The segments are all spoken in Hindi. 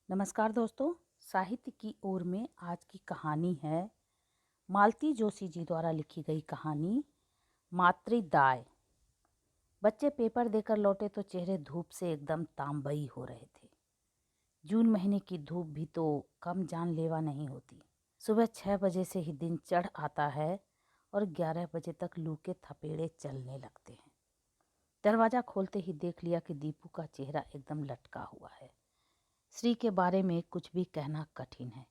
नमस्कार दोस्तों। साहित्य की ओर में आज की कहानी है मालती जोशी जी द्वारा लिखी गई कहानी मातृदाय। बच्चे पेपर देकर लौटे तो चेहरे धूप से एकदम तांबई हो रहे थे। जून महीने की धूप भी तो कम जानलेवा नहीं होती। सुबह 6 बजे से ही दिन चढ़ आता है और 11 बजे तक लू के थपेड़े चलने लगते हैं। दरवाजा खोलते ही देख लिया कि दीपू का चेहरा एकदम लटका हुआ है। श्री के बारे में कुछ भी कहना कठिन है।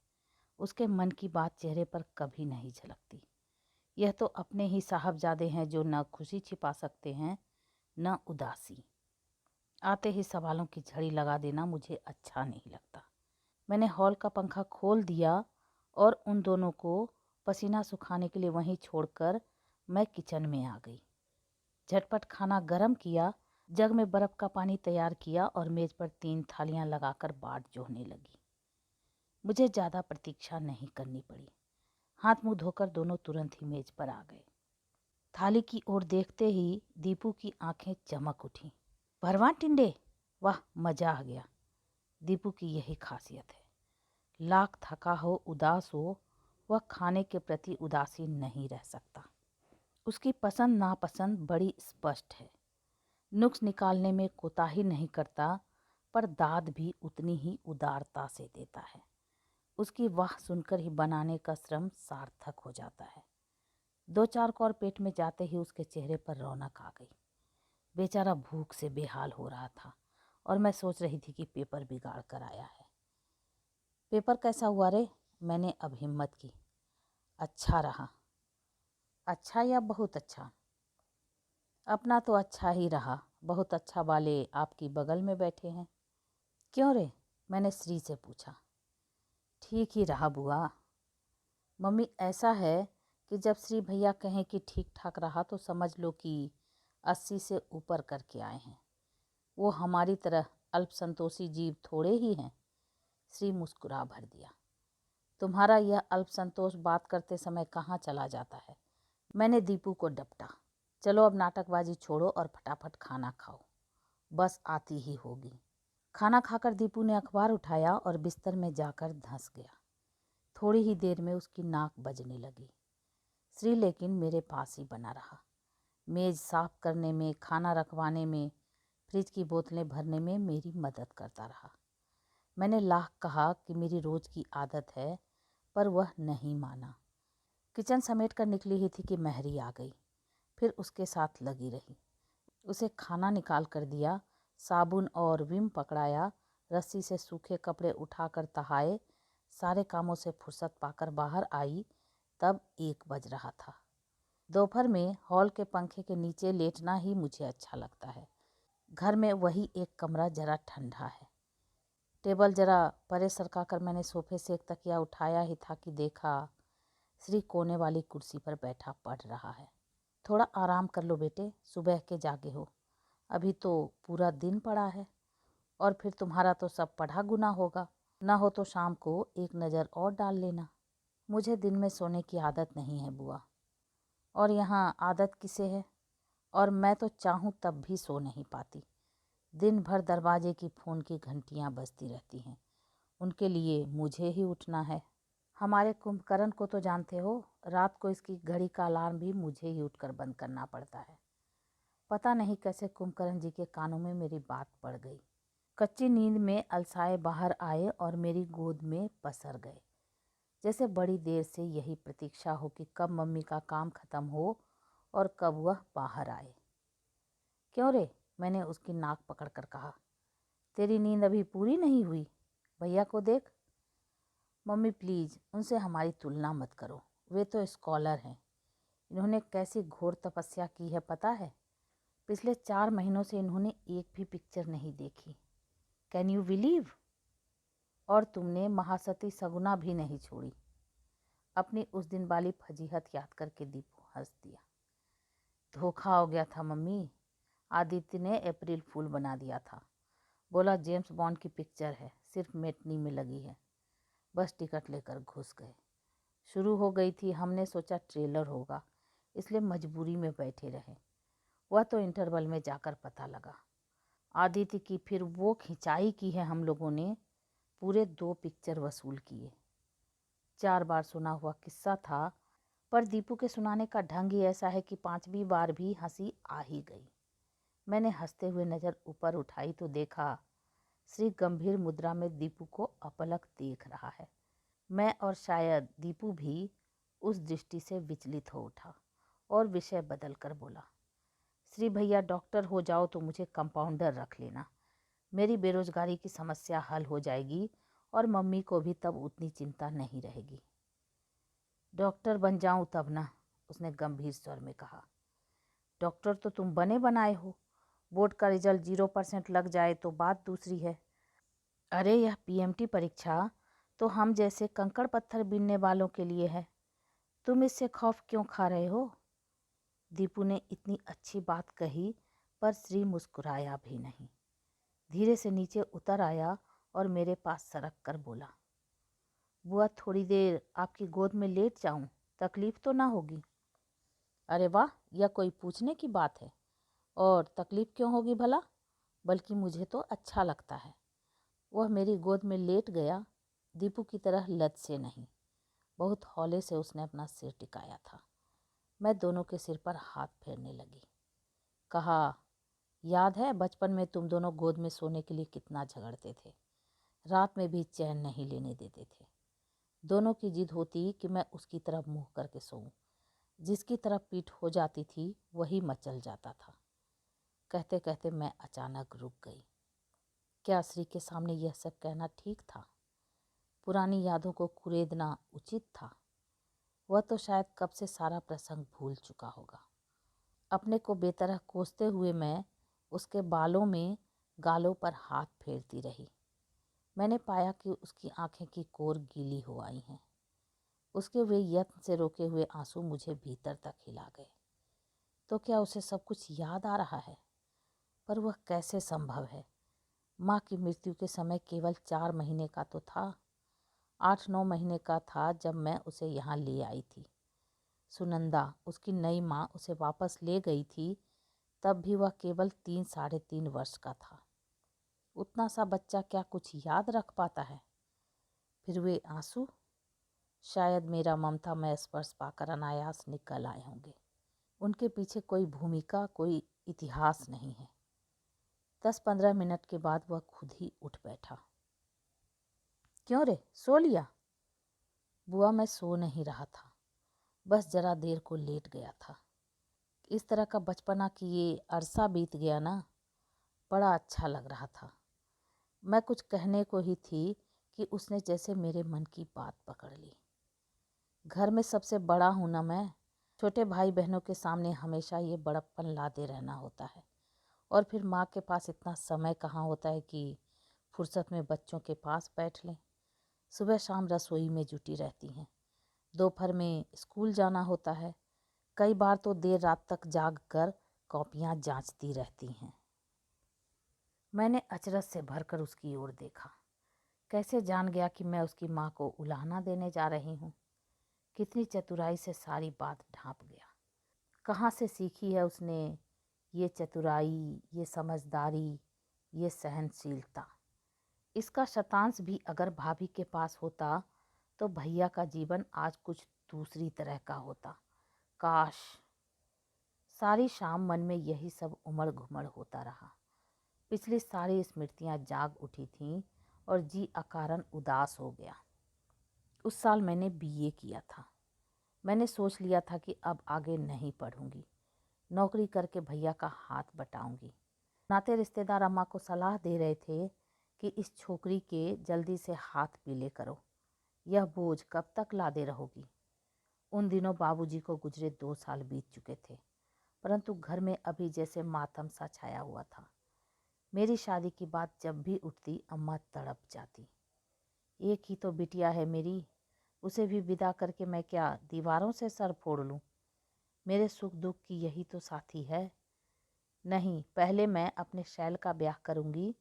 उसके मन की बात चेहरे पर कभी नहीं झलकती। यह तो अपने ही साहबजादे हैं जो न खुशी छिपा सकते हैं न उदासी। आते ही सवालों की झड़ी लगा देना मुझे अच्छा नहीं लगता। मैंने हॉल का पंखा खोल दिया और उन दोनों को पसीना सुखाने के लिए वहीं छोड़कर मैं किचन में आ गई। झटपट खाना गर्म किया, जग में बर्फ का पानी तैयार किया और मेज पर 3 थालियां लगाकर बाट जोड़ने लगी। मुझे ज़्यादा प्रतीक्षा नहीं करनी पड़ी। हाथ मुंह धोकर दोनों तुरंत ही मेज पर आ गए। थाली की ओर देखते ही दीपू की आंखें चमक उठी। भरवां टिंडे, वाह मजा आ गया। दीपू की यही खासियत है। लाख थका हो, उदास हो, वह खाने के प्रति उदासीन नहीं रह सकता। उसकी पसंद नापसंद बड़ी स्पष्ट है। नुक्स निकालने में कोताही नहीं करता, पर दाद भी उतनी ही उदारता से देता है। उसकी वाह सुनकर ही बनाने का श्रम सार्थक हो जाता है। 2-4 कौर पेट में जाते ही उसके चेहरे पर रौनक आ गई। बेचारा भूख से बेहाल हो रहा था और मैं सोच रही थी कि पेपर बिगाड़ कर आया है। पेपर कैसा हुआ रे? मैंने अब हिम्मत की। अच्छा रहा। अच्छा या बहुत अच्छा? अपना तो अच्छा ही रहा। बहुत अच्छा वाले आपकी बगल में बैठे हैं। क्यों रे? मैंने श्री से पूछा। ठीक ही रहा बुआ। मम्मी, ऐसा है कि जब श्री भैया कहें कि ठीक ठाक रहा तो समझ लो कि 80 से ऊपर करके आए हैं। वो हमारी तरह अल्पसंतोषी जीव थोड़े ही हैं। श्री मुस्कुरा भर दिया। तुम्हारा यह अल्पसंतोष बात करते समय कहाँ चला जाता है? मैंने दीपू को डपटा। चलो अब नाटकबाजी छोड़ो और फटाफट खाना खाओ, बस आती ही होगी। खाना खाकर दीपू ने अखबार उठाया और बिस्तर में जाकर धंस गया। थोड़ी ही देर में उसकी नाक बजने लगी। श्री लेकिन मेरे पास ही बना रहा। मेज़ साफ करने में, खाना रखवाने में, फ्रिज की बोतलें भरने में मेरी मदद करता रहा। मैंने लाख कहा कि मेरी रोज़ की आदत है, पर वह नहीं माना। किचन समेट कर निकली ही थी कि महरी आ गई। फिर उसके साथ लगी रही। उसे खाना निकाल कर दिया, साबुन और विम पकड़ाया, रस्सी से सूखे कपड़े उठाकर तहाए। सारे कामों से फुर्सत पाकर बाहर आई तब 1 बज रहा था। दोपहर में हॉल के पंखे के नीचे लेटना ही मुझे अच्छा लगता है। घर में वही एक कमरा जरा ठंडा है। टेबल जरा परे सरका कर मैंने सोफे से एक तकिया उठाया ही था कि देखा श्री कोने वाली कुर्सी पर बैठा पढ़ रहा है। थोड़ा आराम कर लो बेटे, सुबह के जागे हो, अभी तो पूरा दिन पड़ा है। और फिर तुम्हारा तो सब पढ़ा गुना होगा। ना हो तो शाम को एक नज़र और डाल लेना। मुझे दिन में सोने की आदत नहीं है बुआ। और यहाँ आदत किसे है? और मैं तो चाहूँ तब भी सो नहीं पाती। दिन भर दरवाजे की फ़ोन की घंटियाँ बजती रहती हैं। उनके लिए मुझे ही उठना है। हमारे कुंभकर्ण को तो जानते हो, रात को इसकी घड़ी का अलार्म भी मुझे ही उठकर बंद करना पड़ता है। पता नहीं कैसे कुंभकर्ण जी के कानों में मेरी बात पड़ गई। कच्ची नींद में अलसाए बाहर आए और मेरी गोद में पसर गए, जैसे बड़ी देर से यही प्रतीक्षा हो कि कब मम्मी का काम खत्म हो और कब वह बाहर आए। क्यों रे? मैंने उसकी नाक पकड़कर कहा। तेरी नींद अभी पूरी नहीं हुई? भैया को देख। मम्मी प्लीज़ उनसे हमारी तुलना मत करो, वे तो स्कॉलर हैं। इन्होंने कैसी घोर तपस्या की है पता है? पिछले 4 महीनों से इन्होंने एक भी पिक्चर नहीं देखी। Can you believe? और तुमने महासती सगुना भी नहीं छोड़ी। अपनी उस दिन वाली फजीहत याद करके दीपू हंस दिया। धोखा हो गया था मम्मी। आदित्य ने अप्रैल फूल बना दिया था। बोला जेम्स बॉन्ड की पिक्चर है, सिर्फ मेटनी में लगी है। बस टिकट लेकर घुस गए। शुरू हो गई थी, हमने सोचा ट्रेलर होगा, इसलिए मजबूरी में बैठे रहे। वह तो इंटरवल में जाकर पता लगा। आदित्य की फिर वो खिंचाई की है हम लोगों ने, पूरे 2 पिक्चर वसूल किए। 4 बार सुना हुआ किस्सा था, पर दीपू के सुनाने का ढंग ही ऐसा है कि 5वीं बार भी हंसी आ ही गई। मैंने हंसते हुए नज़र ऊपर उठाई तो देखा श्री गंभीर मुद्रा में दीपू को अपलक देख रहा है। मैं और शायद दीपू भी उस दृष्टि से विचलित हो उठा और विषय बदल कर बोला, श्री भैया डॉक्टर हो जाओ तो मुझे कंपाउंडर रख लेना। मेरी बेरोजगारी की समस्या हल हो जाएगी और मम्मी को भी तब उतनी चिंता नहीं रहेगी। डॉक्टर बन जाऊं तब ना, उसने गंभीर स्वर में कहा। डॉक्टर तो तुम बने बनाए हो, बोर्ड का रिजल्ट 0% लग जाए तो बात दूसरी है। अरे यह पीएमटी परीक्षा तो हम जैसे कंकड़ पत्थर बीनने वालों के लिए है, तुम इससे खौफ क्यों खा रहे हो? दीपू ने इतनी अच्छी बात कही पर श्री मुस्कुराया भी नहीं। धीरे से नीचे उतर आया और मेरे पास सरक कर बोला, बुआ थोड़ी देर आपकी गोद में लेट जाऊं, तकलीफ तो ना होगी? अरे वाह, यह कोई पूछने की बात है? और तकलीफ क्यों होगी भला? बल्कि मुझे तो अच्छा लगता है। वह मेरी गोद में लेट गया, दीपू की तरह लत से नहीं, बहुत हौले से उसने अपना सिर टिकाया था। मैं दोनों के सिर पर हाथ फेरने लगी। कहा, याद है बचपन में तुम दोनों गोद में सोने के लिए कितना झगड़ते थे, रात में भी चैन नहीं लेने देते थे। दोनों की जिद होती कि मैं उसकी तरफ मुंह करके सोऊं, जिसकी तरफ पीठ हो जाती थी वही मचल जाता था। कहते कहते मैं अचानक रुक गई। क्या श्री के सामने यह सब कहना ठीक था? पुरानी यादों को कुरेदना उचित था? वह तो शायद कब से सारा प्रसंग भूल चुका होगा। अपने को बेतरह कोसते हुए मैं उसके बालों में गालों पर हाथ फेरती रही। मैंने पाया कि उसकी आंखें की कोर गीली हो आई हैं। उसके वे यत्न से रोके हुए आंसू मुझे भीतर तक हिला गए। तो क्या उसे सब कुछ याद आ रहा है? पर वह कैसे संभव है? माँ की मृत्यु के समय केवल 4 महीने का तो था। 8-9 महीने का था जब मैं उसे यहाँ ले आई थी। सुनंदा, उसकी नई माँ, उसे वापस ले गई थी, तब भी वह केवल 3-3.5 वर्ष का था। उतना सा बच्चा क्या कुछ याद रख पाता है? फिर वे आंसू शायद मेरा ममतामय स्पर्श पाकर अनायास निकल आए होंगे। उनके पीछे कोई भूमिका, कोई इतिहास नहीं है। 10-15 मिनट के बाद वह खुद ही उठ बैठा। क्यों रे, सो लिया? बुआ मैं सो नहीं रहा था, बस जरा देर को लेट गया था। इस तरह का बचपना की ये अरसा बीत गया ना, बड़ा अच्छा लग रहा था। मैं कुछ कहने को ही थी कि उसने जैसे मेरे मन की बात पकड़ ली। घर में सबसे बड़ा हूं ना मैं, छोटे भाई बहनों के सामने हमेशा ये बड़प्पन लादे रहना होता है। और फिर माँ के पास इतना समय कहाँ होता है कि फुर्सत में बच्चों के पास बैठ लें। सुबह शाम रसोई में जुटी रहती हैं, दोपहर में स्कूल जाना होता है, कई बार तो देर रात तक जाग कर कॉपियाँ जांचती रहती हैं। मैंने अचरज से भरकर उसकी ओर देखा। कैसे जान गया कि मैं उसकी माँ को उलाहना देने जा रही हूँ? कितनी चतुराई से सारी बात ढांप गया। कहाँ से सीखी है उसने ये चतुराई, ये समझदारी, ये सहनशीलता? इसका शतांश भी अगर भाभी के पास होता तो भैया का जीवन आज कुछ दूसरी तरह का होता। काश। सारी शाम मन में यही सब उमड़ घुमड़ होता रहा। पिछली सारी स्मृतियां जाग उठी थीं और जी अकारण उदास हो गया। उस साल मैंने बीए किया था। मैंने सोच लिया था कि अब आगे नहीं पढ़ूंगी, नौकरी करके भैया का हाथ बटाऊंगी। नाते रिश्तेदार अम्मा को सलाह दे रहे थे कि इस छोकरी के जल्दी से हाथ पीले करो, यह बोझ कब तक लादे रहोगी। उन दिनों बाबूजी को गुजरे 2 साल बीत चुके थे, परंतु घर में अभी जैसे मातम सा छाया हुआ था। मेरी शादी की बात जब भी उठती अम्मा तड़प जाती। एक ही तो बिटिया है मेरी, उसे भी विदा करके मैं क्या दीवारों से सर फोड़ लूं? मेरे सुख दुख की यही तो साथी है। नहीं, पहले मैं अपने शैल का ब्याह करूंगी,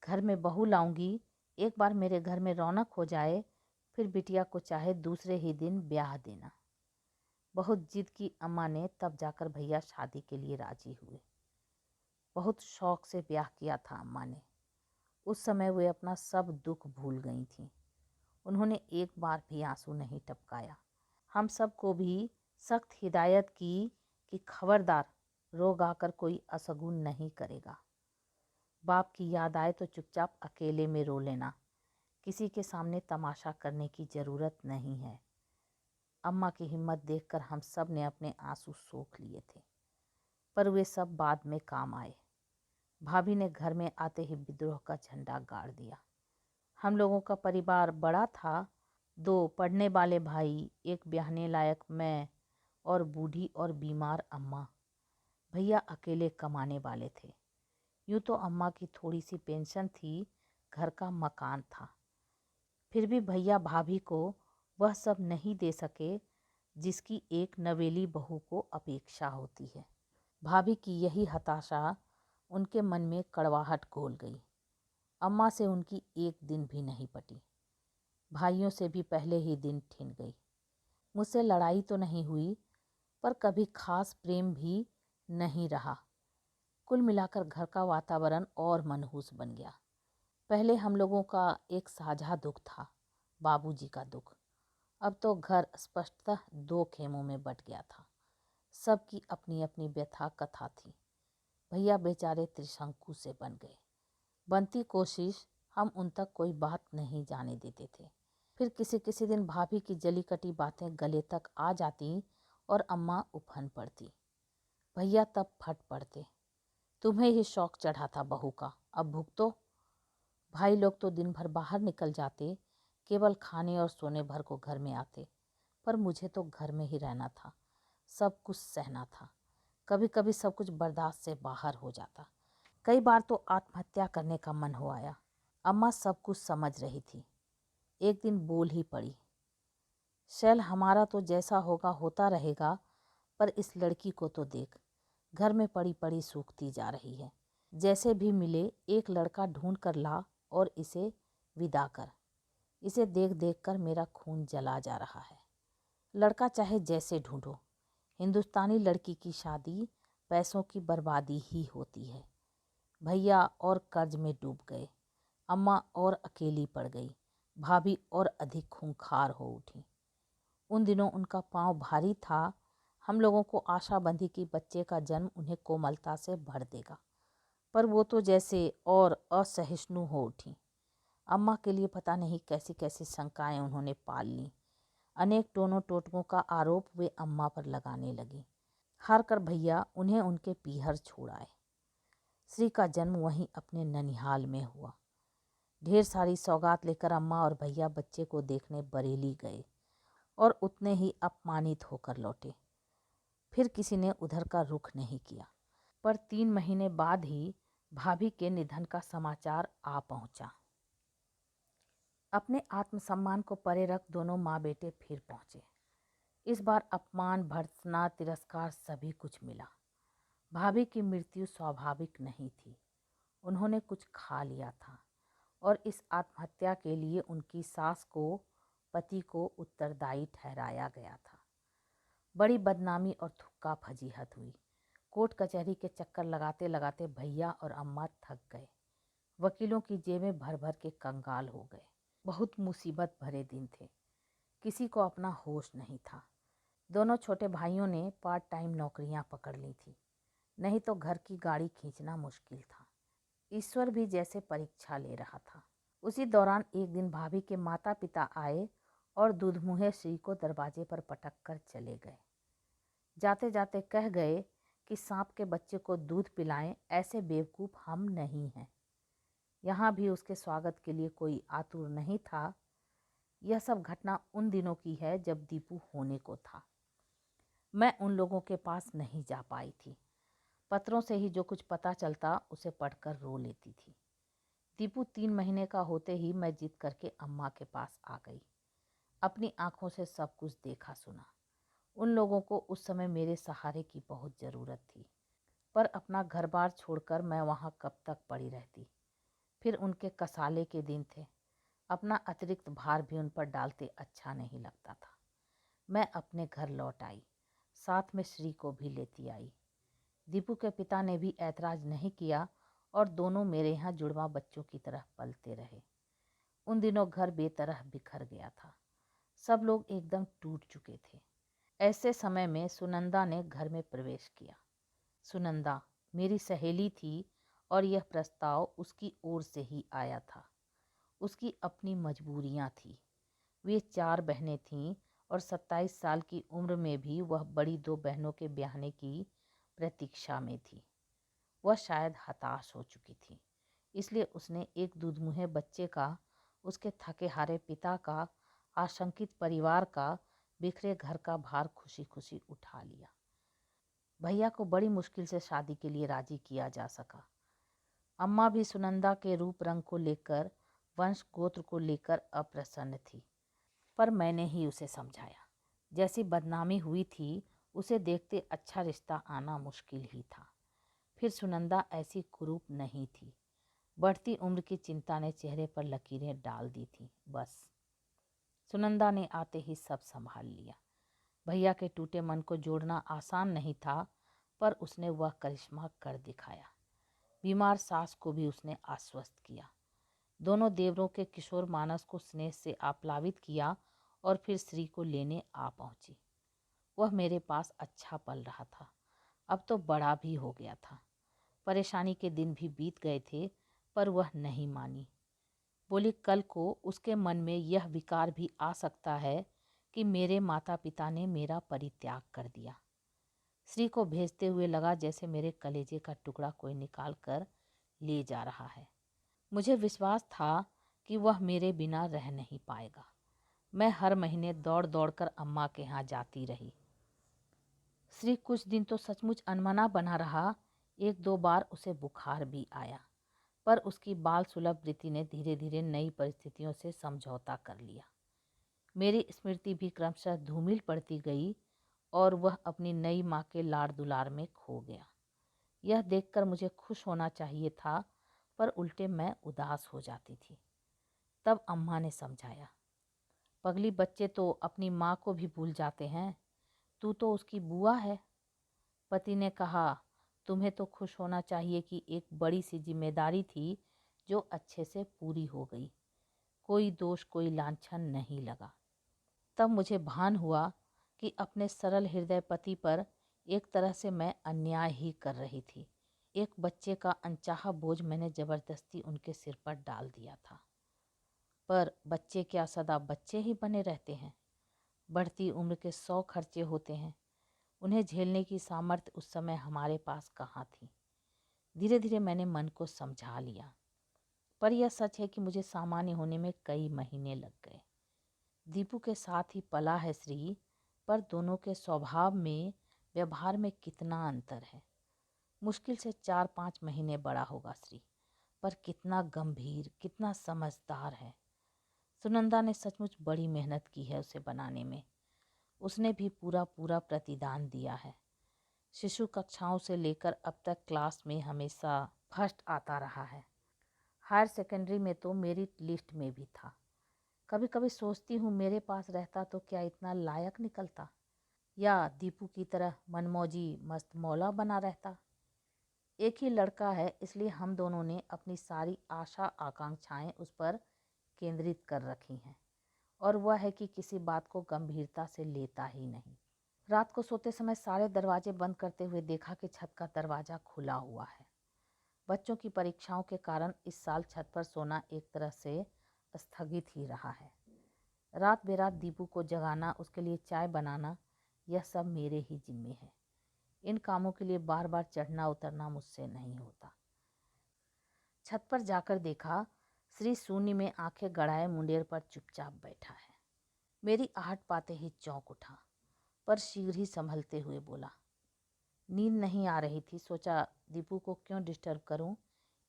घर में बहू लाऊंगी, एक बार मेरे घर में रौनक हो जाए, फिर बिटिया को चाहे दूसरे ही दिन ब्याह देना। बहुत जिद की अम्मा ने, तब जाकर भैया शादी के लिए राजी हुए। बहुत शौक से ब्याह किया था अम्मा ने। उस समय वे अपना सब दुख भूल गई थीं। उन्होंने एक बार भी आंसू नहीं टपकाया। हम सबको भी सख्त हिदायत की कि खबरदार, रो गा कर कोई असगुन नहीं करेगा। बाप की याद आए तो चुपचाप अकेले में रो लेना, किसी के सामने तमाशा करने की ज़रूरत नहीं है। अम्मा की हिम्मत देखकर हम सब ने अपने आंसू सोख लिए थे, पर वे सब बाद में काम आए। भाभी ने घर में आते ही विद्रोह का झंडा गाड़ दिया। हम लोगों का परिवार बड़ा था, 2 पढ़ने वाले भाई, एक ब्याहने लायक मैं और बूढ़ी और बीमार अम्मा। भैया अकेले कमाने वाले थे। यूँ तो अम्मा की थोड़ी सी पेंशन थी, घर का मकान था, फिर भी भैया भाभी को वह सब नहीं दे सके जिसकी एक नवेली बहू को अपेक्षा होती है। भाभी की यही हताशा उनके मन में कड़वाहट घोल गई। अम्मा से उनकी एक दिन भी नहीं पटी। भाइयों से भी पहले ही दिन ठिन गई। मुझसे लड़ाई तो नहीं हुई, पर कभी खास प्रेम भी नहीं रहा। कुल मिलाकर घर का वातावरण और मनहूस बन गया। पहले हम लोगों का एक साझा दुख था, बाबूजी का दुख। अब तो घर स्पष्टतः 2 खेमों में बट गया था। सबकी अपनी अपनी व्यथा कथा थी। भैया बेचारे त्रिशंकु से बन गए। बनती कोशिश, हम उन तक कोई बात नहीं जाने देते थे। फिर किसी किसी दिन भाभी की जली कटी बातें गले तक आ जाती और अम्मा उफन पड़ती। भैया तब फट पड़ते, तुम्हें ही शौक चढ़ा था बहू का, अब भुगतो। भाई लोग तो दिन भर बाहर निकल जाते, केवल खाने और सोने भर को घर में आते, पर मुझे तो घर में ही रहना था, सब कुछ सहना था। कभी कभी सब कुछ बर्दाश्त से बाहर हो जाता। कई बार तो आत्महत्या करने का मन हो आया। अम्मा सब कुछ समझ रही थी। एक दिन बोल ही पड़ी, शैल, हमारा तो जैसा होगा होता रहेगा, पर इस लड़की को तो देख, घर में पड़ी पड़ी सूखती जा रही है। जैसे भी मिले एक लड़का ढूंढ कर ला और इसे विदा कर। इसे देख देख कर मेरा खून जला जा रहा है। लड़का चाहे जैसे ढूंढो, हिंदुस्तानी लड़की की शादी पैसों की बर्बादी ही होती है। भैया और कर्ज में डूब गए, अम्मा और अकेली पड़ गई, भाभी और अधिक खूंखार हो उठी। उन दिनों उनका पांव भारी था। हम लोगों को आशा बंधी कि बच्चे का जन्म उन्हें कोमलता से भर देगा, पर वो तो जैसे और असहिष्णु हो उठी। अम्मा के लिए पता नहीं कैसी कैसी शंकाएं उन्होंने पाल लीं। अनेक टोनों टोटकों का आरोप वे अम्मा पर लगाने लगी। हार कर भैया उन्हें उनके पीहर छोड़ आए। श्री का जन्म वहीं अपने ननिहाल में हुआ। ढेर सारी सौगात लेकर अम्मा और भैया बच्चे को देखने बरेली गए और उतने ही अपमानित होकर लौटे। फिर किसी ने उधर का रुख नहीं किया। पर 3 महीने बाद ही भाभी के निधन का समाचार आ पहुंचा। अपने आत्मसम्मान को परे रख दोनों माँ बेटे फिर पहुंचे। इस बार अपमान, भर्त्सना, तिरस्कार सभी कुछ मिला। भाभी की मृत्यु स्वाभाविक नहीं थी, उन्होंने कुछ खा लिया था और इस आत्महत्या के लिए उनकी सास को, पति को उत्तरदायी ठहराया गया था। बड़ी बदनामी और थुक्का फजीहत हुई। कोर्ट कचहरी के चक्कर लगाते लगाते भैया और अम्मा थक गए। वकीलों की जेबें भर भर के कंगाल हो गए। बहुत मुसीबत भरे दिन थे, किसी को अपना होश नहीं था। दोनों छोटे भाइयों ने पार्ट टाइम नौकरियां पकड़ ली थी, नहीं तो घर की गाड़ी खींचना मुश्किल था। ईश्वर भी जैसे परीक्षा ले रहा था। उसी दौरान एक दिन भाभी के माता पिता आए और दूधमुहे श्री को दरवाजे पर पटक कर चले गए। जाते जाते कह गए कि सांप के बच्चे को दूध पिलाएं, ऐसे बेवकूफ़ हम नहीं हैं। यहाँ भी उसके स्वागत के लिए कोई आतुर नहीं था। यह सब घटना उन दिनों की है जब दीपू होने को था। मैं उन लोगों के पास नहीं जा पाई थी। पत्रों से ही जो कुछ पता चलता उसे पढ़कर रो लेती थी। दीपू 3 महीने का होते ही मैं जिद करके अम्मा के पास आ गई। अपनी आंखों से सब कुछ देखा सुना। उन लोगों को उस समय मेरे सहारे की बहुत ज़रूरत थी, पर अपना घर बार छोड़कर मैं वहाँ कब तक पड़ी रहती। फिर उनके कसाले के दिन थे, अपना अतिरिक्त भार भी उन पर डालते अच्छा नहीं लगता था। मैं अपने घर लौट आई, साथ में श्री को भी लेती आई। दीपू के पिता ने भी ऐतराज़ नहीं किया और दोनों मेरे यहाँ जुड़वा बच्चों की तरह पलते रहे। उन दिनों घर बेतरह बिखर गया था। सब लोग एकदम टूट चुके थे। ऐसे समय में सुनंदा ने घर में प्रवेश किया। सुनंदा मेरी सहेली थी और यह प्रस्ताव उसकी ओर से ही आया था। उसकी अपनी मजबूरियां थी। वे 4 बहनें थीं और 27 साल की उम्र में भी वह बड़ी 2 बहनों के ब्याहने की प्रतीक्षा में थी। वह शायद हताश हो चुकी थी, इसलिए उसने एक दूधमुहे बच्चे का, उसके थके हारे पिता का, आशंकित परिवार का, बिखरे घर का भार खुशी खुशी उठा लिया। भैया को बड़ी मुश्किल से शादी के लिए राजी किया जा सका। अम्मा भी सुनंदा के रूप रंग को लेकर, वंश गोत्र को लेकर अप्रसन्न थी, पर मैंने ही उसे समझाया। जैसी बदनामी हुई थी उसे देखते अच्छा रिश्ता आना मुश्किल ही था। फिर सुनंदा ऐसी कुरूप नहीं थी। बढ़ती उम्र की चिंता ने चेहरे पर लकीरें डाल दी थी। बस सुनंदा ने आते ही सब संभाल लिया। भैया के टूटे मन को जोड़ना आसान नहीं था, पर उसने वह करिश्मा कर दिखाया। बीमार सास को भी उसने आश्वस्त किया। दोनों देवरों के किशोर मानस को स्नेह से आप्लावित किया और फिर श्री को लेने आ पहुंची। वह मेरे पास अच्छा पल रहा था। अब तो बड़ा भी हो गया था। परेशानी के दिन भी बीत गए थे, पर वह नहीं मानी। बोली कल को उसके मन में यह विकार भी आ सकता है कि मेरे माता पिता ने मेरा परित्याग कर दिया। श्री को भेजते हुए लगा जैसे मेरे कलेजे का टुकड़ा कोई निकाल कर ले जा रहा है। मुझे विश्वास था कि वह मेरे बिना रह नहीं पाएगा। मैं हर महीने दौड़ दौड़ कर अम्मा के यहाँ जाती रही। श्री कुछ दिन तो सचमुच अनमना बना रहा। 1-2 बार उसे बुखार भी आया, पर उसकी बाल सुलभ वृत्ति ने धीरे धीरे नई परिस्थितियों से समझौता कर लिया। मेरी स्मृति भी क्रमशः धूमिल पड़ती गई और वह अपनी नई माँ के लाड़ दुलार में खो गया। यह देखकर मुझे खुश होना चाहिए था, पर उल्टे मैं उदास हो जाती थी। तब अम्मा ने समझाया, पगली बच्चे तो अपनी माँ को भी भूल जाते हैं, तू तो उसकी बुआ है। पति ने कहा, तुम्हें तो खुश होना चाहिए कि एक बड़ी सी जिम्मेदारी थी जो अच्छे से पूरी हो गई। कोई दोष कोई लांछन नहीं लगा। तब मुझे भान हुआ कि अपने सरल हृदय पति पर एक तरह से मैं अन्याय ही कर रही थी। एक बच्चे का अनचाहा बोझ मैंने जबरदस्ती उनके सिर पर डाल दिया था। पर बच्चे क्या सदा बच्चे ही बने रहते हैं? बढ़ती उम्र के 100 खर्चे होते हैं। उन्हें झेलने की सामर्थ्य उस समय हमारे पास कहाँ थी। धीरे धीरे मैंने मन को समझा लिया, पर यह सच है कि मुझे सामान्य होने में कई महीने लग गए। दीपू के साथ ही पला है श्री, पर दोनों के स्वभाव में, व्यवहार में कितना अंतर है। मुश्किल से 4-5 महीने बड़ा होगा श्री, पर कितना गंभीर, कितना समझदार है। सुनंदा ने सचमुच बड़ी मेहनत की है उसे बनाने में। उसने भी पूरा पूरा प्रतिदान दिया है। शिशु कक्षाओं से लेकर अब तक क्लास में हमेशा फर्स्ट आता रहा है। हायर सेकेंडरी में तो मेरिट लिस्ट में भी था। कभी कभी सोचती हूँ मेरे पास रहता तो क्या इतना लायक निकलता, या दीपू की तरह मनमौजी मस्त मौला बना रहता। एक ही लड़का है, इसलिए हम दोनों ने अपनी सारी आशा आकांक्षाएं उस पर केंद्रित कर रखी हैं, और वह है कि किसी बात को गंभीरता से लेता ही नहीं। रात को सोते समय सारे दरवाजे बंद करते हुए देखा कि छत का दरवाज़ा खुला हुआ है। बच्चों की परीक्षाओं के कारण इस साल छत पर सोना एक तरह से स्थगित ही रहा है। रात बेरात दीपू को जगाना, उसके लिए चाय बनाना, यह सब मेरे ही जिम्मे है। इन कामों के लिए बार बार चढ़ना उतरना मुझसे नहीं होता। छत पर जाकर देखा, श्री शून्य में आंखें गड़ाए मुंडेर पर चुपचाप बैठा है। मेरी आहट पाते ही चौंक उठा, पर शीघ्र ही संभलते हुए बोला, नींद नहीं आ रही थी, सोचा दीपू को क्यों डिस्टर्ब करूं,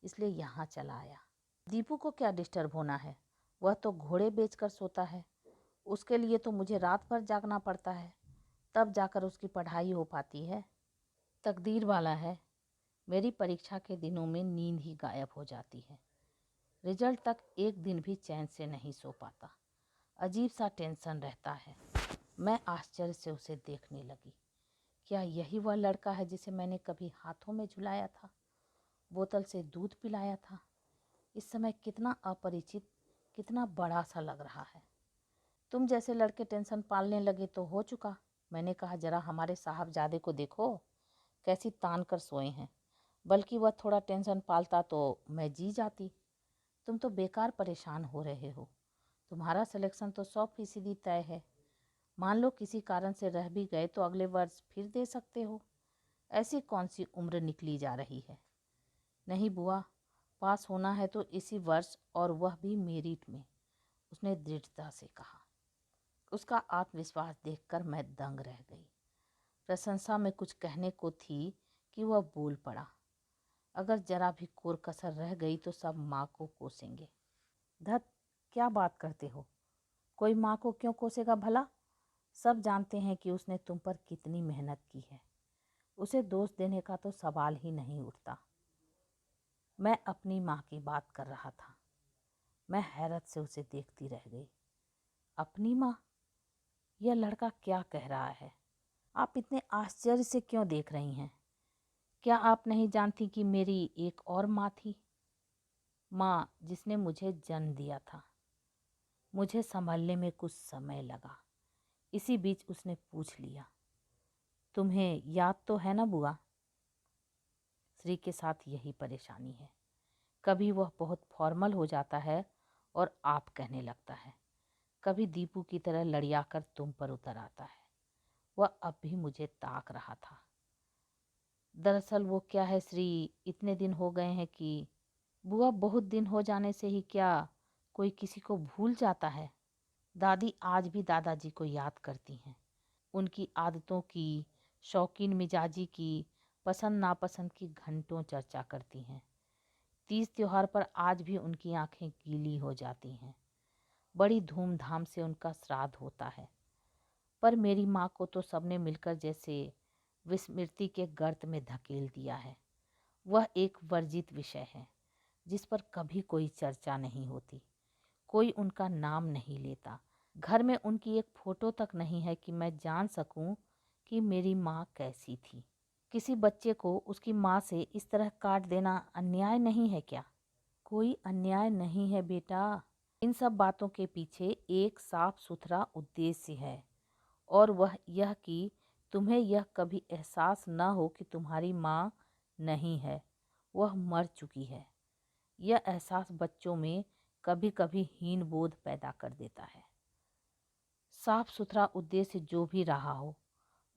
इसलिए यहाँ चला आया। दीपू को क्या डिस्टर्ब होना है, वह तो घोड़े बेचकर सोता है। उसके लिए तो मुझे रात भर जागना पड़ता है, तब जाकर उसकी पढ़ाई हो पाती है। तकदीर वाला है, मेरी परीक्षा के दिनों में नींद ही गायब हो जाती है। रिजल्ट तक एक दिन भी चैन से नहीं सो पाता। अजीब सा टेंशन रहता है। मैं आश्चर्य से उसे देखने लगी। क्या यही वह लड़का है जिसे मैंने कभी हाथों में झुलाया था? बोतल से दूध पिलाया था। इस समय कितना अपरिचित, कितना बड़ा सा लग रहा है। तुम जैसे लड़के टेंशन पालने लगे तो हो चुका। मैंने कहा जरा हमारे साहबजादे को देखो, कैसी तान कर सोए हैं। बल्कि वह थोड़ा टेंशन पालता तो मैं जी जाती। तुम तो बेकार परेशान हो रहे हो। तुम्हारा सिलेक्शन तो 100% तय है। मान लो किसी कारण से रह भी गए तो अगले वर्ष फिर दे सकते हो। ऐसी कौन सी उम्र निकली जा रही है। नहीं बुआ, पास होना है तो इसी वर्ष, और वह भी मेरिट में, उसने दृढ़ता से कहा। उसका आत्मविश्वास देखकर मैं दंग रह गई। प्रशंसा में कुछ कहने को थी कि वह बोल पड़ा। अगर जरा भी कोर कसर रह गई तो सब माँ को कोसेंगे। धत, क्या बात करते हो? कोई माँ को क्यों कोसेगा भला? सब जानते हैं कि उसने तुम पर कितनी मेहनत की है। उसे दोष देने का तो सवाल ही नहीं उठता। मैं अपनी माँ की बात कर रहा था। मैं हैरत से उसे देखती रह गई। अपनी माँ? यह लड़का क्या कह रहा है? आप इतने आश्चर्य से क्यों देख रही हैं? क्या आप नहीं जानती कि मेरी एक और माँ थी? माँ जिसने मुझे जन्म दिया था। मुझे संभलने में कुछ समय लगा। इसी बीच उसने पूछ लिया, तुम्हें याद तो है ना बुआ? श्री के साथ यही परेशानी है। कभी वह बहुत फॉर्मल हो जाता है और आप कहने लगता है। कभी दीपू की तरह लड़ियाकर तुम पर उतर आता है। वह अब भी मुझे ताक रहा था। दरअसल वो क्या है श्री, इतने दिन हो गए हैं कि बुआ, बहुत दिन हो जाने से ही क्या कोई किसी को भूल जाता है? दादी आज भी दादाजी को याद करती हैं। उनकी आदतों की, शौकीन मिजाजी की, पसंद नापसंद की घंटों चर्चा करती हैं। तीज त्योहार पर आज भी उनकी आंखें गीली हो जाती हैं। बड़ी धूमधाम से उनका श्राद्ध होता है। पर मेरी माँ को तो सबने मिलकर जैसे विस्मृति के गर्त में धकेल दिया है। वह एक वर्जित विषय है जिस पर कभी कोई चर्चा नहीं होती। कोई उनका नाम नहीं लेता। घर में उनकी एक फोटो तक नहीं है कि मैं जान सकूं कि मेरी माँ कैसी थी। किसी बच्चे को उसकी माँ से इस तरह काट देना अन्याय नहीं है क्या? कोई अन्याय नहीं है बेटा। इन सब बातों के पीछे एक साफ सुथरा उद्देश्य है, और वह यह कि तुम्हें यह कभी एहसास न हो कि तुम्हारी माँ नहीं है, वह मर चुकी है। यह एहसास बच्चों में कभी कभी हीन बोध पैदा कर देता है। साफ सुथरा उद्देश्य जो भी रहा हो,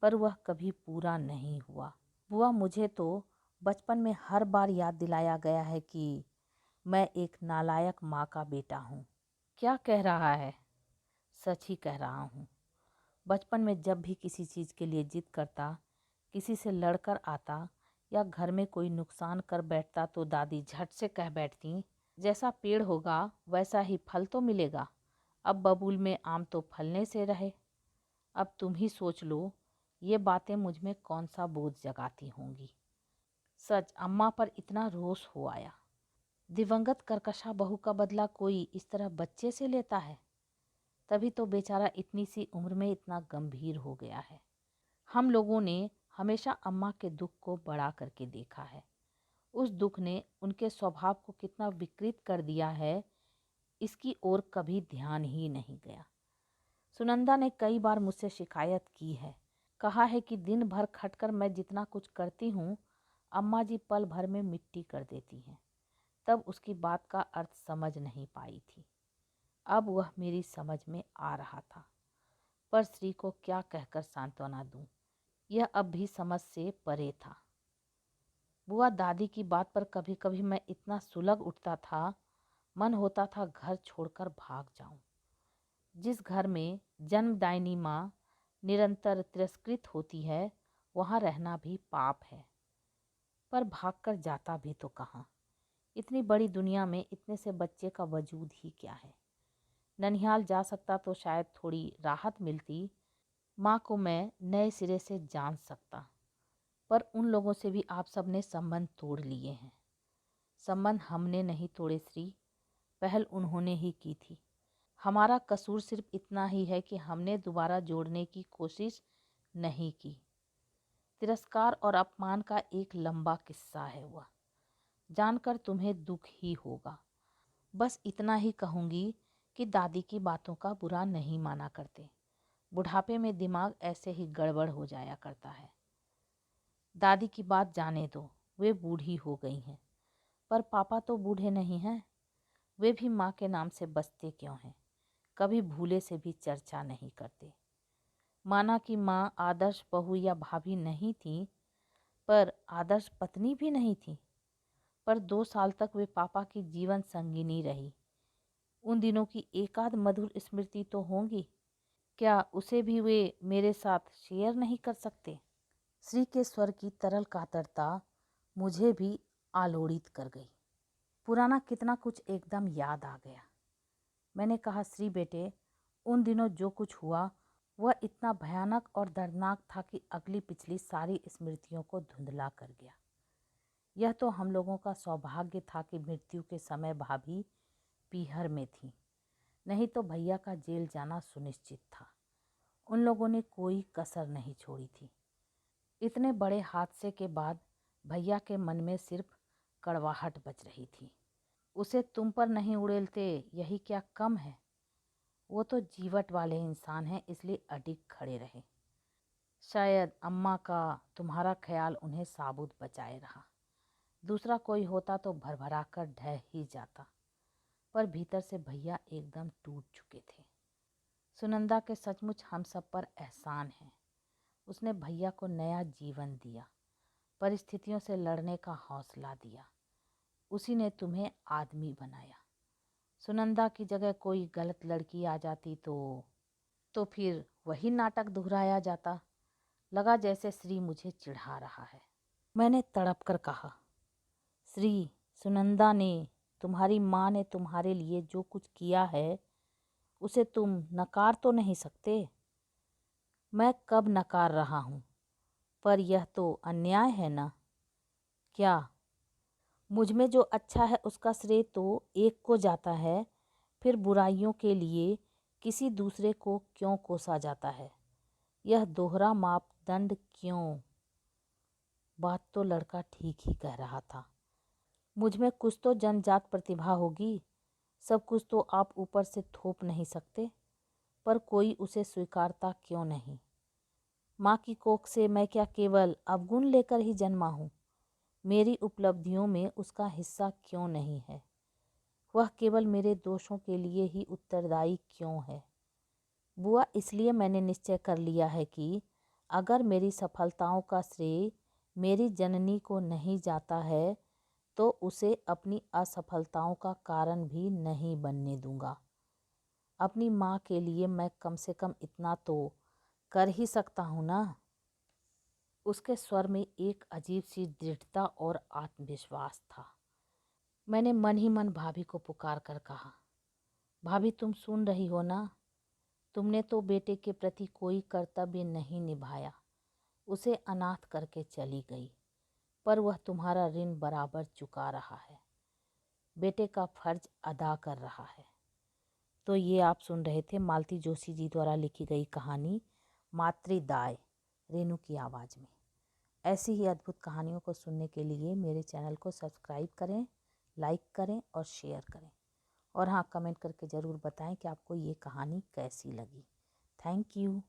पर वह कभी पूरा नहीं हुआ। बुआ, मुझे तो बचपन में हर बार याद दिलाया गया है कि मैं एक नालायक माँ का बेटा हूँ। क्या कह रहा है? सच ही कह रहा हूँ। बचपन में जब भी किसी चीज़ के लिए जिद करता, किसी से लड़कर आता या घर में कोई नुकसान कर बैठता तो दादी झट से कह बैठती, जैसा पेड़ होगा वैसा ही फल तो मिलेगा। अब बबूल में आम तो फलने से रहे। अब तुम ही सोच लो, ये बातें मुझ में कौन सा बोझ जगाती होंगी। सच, अम्मा पर इतना रोष हो आया। दिवंगत कर्कशा बहू का बदला कोई इस तरह बच्चे से लेता है? तभी तो बेचारा इतनी सी उम्र में इतना गंभीर हो गया है। हम लोगों ने हमेशा अम्मा के दुख को बड़ा करके देखा है। उस दुख ने उनके स्वभाव को कितना विकृत कर दिया है, इसकी ओर कभी ध्यान ही नहीं गया। सुनंदा ने कई बार मुझसे शिकायत की है। कहा है कि दिन भर खटकर मैं जितना कुछ करती हूँ, अम्मा जी पल भर में मिट्टी कर देती हैं। तब उसकी बात का अर्थ समझ नहीं पाई थी। अब वह मेरी समझ में आ रहा था, पर श्री को क्या कहकर सांत्वना दूं, यह अब भी समझ से परे था। बुआ, दादी की बात पर कभी कभी मैं इतना सुलग उठता था, मन होता था घर छोड़कर भाग जाऊं। जिस घर में जन्मदायिनी माँ निरंतर तिरस्कृत होती है, वहाँ रहना भी पाप है। पर भागकर जाता भी तो कहाँ? इतनी बड़ी दुनिया में इतने से बच्चे का वजूद ही क्या है। ननिहाल जा सकता तो शायद थोड़ी राहत मिलती। माँ को मैं नए सिरे से जान सकता। पर उन लोगों से भी आप सब ने संबंध तोड़ लिए हैं। संबंध हमने नहीं तोड़े श्री, पहल उन्होंने ही की थी। हमारा कसूर सिर्फ इतना ही है कि हमने दोबारा जोड़ने की कोशिश नहीं की। तिरस्कार और अपमान का एक लंबा किस्सा है वह। जानकर तुम्हें दुख ही होगा। बस इतना ही कहूँगी कि दादी की बातों का बुरा नहीं माना करते। बुढ़ापे में दिमाग ऐसे ही गड़बड़ हो जाया करता है। दादी की बात जाने दो, वे बूढ़ी हो गई हैं। पर पापा तो बूढ़े नहीं हैं। वे भी माँ के नाम से बसते क्यों हैं? कभी भूले से भी चर्चा नहीं करते। माना कि माँ आदर्श बहू या भाभी नहीं थी, पर आदर्श पत्नी भी नहीं थी। पर 2 साल तक वे पापा की जीवन संगिनी रही। उन दिनों की एकाध मधुर स्मृति तो होंगी। क्या उसे भी वे मेरे साथ शेयर नहीं कर सकते? श्री के स्वर की तरल कातरता मुझे भी आलोड़ित कर गई। पुराना कितना कुछ एकदम याद आ गया। मैंने कहा, श्री बेटे, उन दिनों जो कुछ हुआ वह इतना भयानक और दर्दनाक था कि अगली पिछली सारी स्मृतियों को धुंधला कर गया। यह तो हम लोगों का सौभाग्य था कि मृत्यु के समय भाभी पीहर में थी, नहीं तो भैया का जेल जाना सुनिश्चित था। उन लोगों ने कोई कसर नहीं छोड़ी थी। इतने बड़े हादसे के बाद भैया के मन में सिर्फ कड़वाहट बच रही थी। उसे तुम पर नहीं उड़ेलते, यही क्या कम है? वो तो जीवट वाले इंसान हैं, इसलिए अडिग खड़े रहे। शायद अम्मा का तुम्हारा ख्याल उन्हें साबुत बचाए रहा। दूसरा कोई होता तो भरभरा कर ढह ही जाता। पर भीतर से भैया एकदम टूट चुके थे। सुनंदा के सचमुच हम सब पर एहसान है। उसने भैया को नया जीवन दिया, परिस्थितियों से लड़ने का हौसला दिया। उसी ने तुम्हें आदमी बनाया। सुनंदा की जगह कोई गलत लड़की आ जाती तो फिर वही नाटक दोहराया जाता। लगा जैसे श्री मुझे चिढ़ा रहा है। मैंने तड़प कर कहा, श्री, सुनंदा ने, तुम्हारी माँ ने तुम्हारे लिए जो कुछ किया है उसे तुम नकार तो नहीं सकते। मैं कब नकार रहा हूँ, पर यह तो अन्याय है ना? क्या मुझ में जो अच्छा है उसका श्रेय तो एक को जाता है, फिर बुराइयों के लिए किसी दूसरे को क्यों कोसा जाता है? यह दोहरा मापदंड क्यों? बात तो लड़का ठीक ही कह रहा था। मुझ में कुछ तो जन्मजात प्रतिभा होगी, सब कुछ तो आप ऊपर से थोप नहीं सकते। पर कोई उसे स्वीकारता क्यों नहीं? माँ की कोख से मैं क्या केवल अवगुण लेकर ही जन्मा हूँ? मेरी उपलब्धियों में उसका हिस्सा क्यों नहीं है? वह केवल मेरे दोषों के लिए ही उत्तरदायी क्यों है? बुआ, इसलिए मैंने निश्चय कर लिया है कि अगर मेरी सफलताओं का श्रेय मेरी जननी को नहीं जाता है तो उसे अपनी असफलताओं का कारण भी नहीं बनने दूंगा। अपनी माँ के लिए मैं कम से कम इतना तो कर ही सकता हूँ ना? उसके स्वर में एक अजीब सी दृढ़ता और आत्मविश्वास था। मैंने मन ही मन भाभी को पुकार कर कहा, भाभी, तुम सुन रही हो ना? तुमने तो बेटे के प्रति कोई कर्तव्य नहीं निभाया। उसे अनाथ करके चली गई, पर वह तुम्हारा ऋण बराबर चुका रहा है, बेटे का फर्ज अदा कर रहा है। तो ये आप सुन रहे थे मालती जोशी जी द्वारा लिखी गई कहानी मातृदाय, रेणु की आवाज़ में। ऐसी ही अद्भुत कहानियों को सुनने के लिए मेरे चैनल को सब्सक्राइब करें, लाइक करें और शेयर करें। और हाँ, कमेंट करके ज़रूर बताएं कि आपको ये कहानी कैसी लगी। Thank you.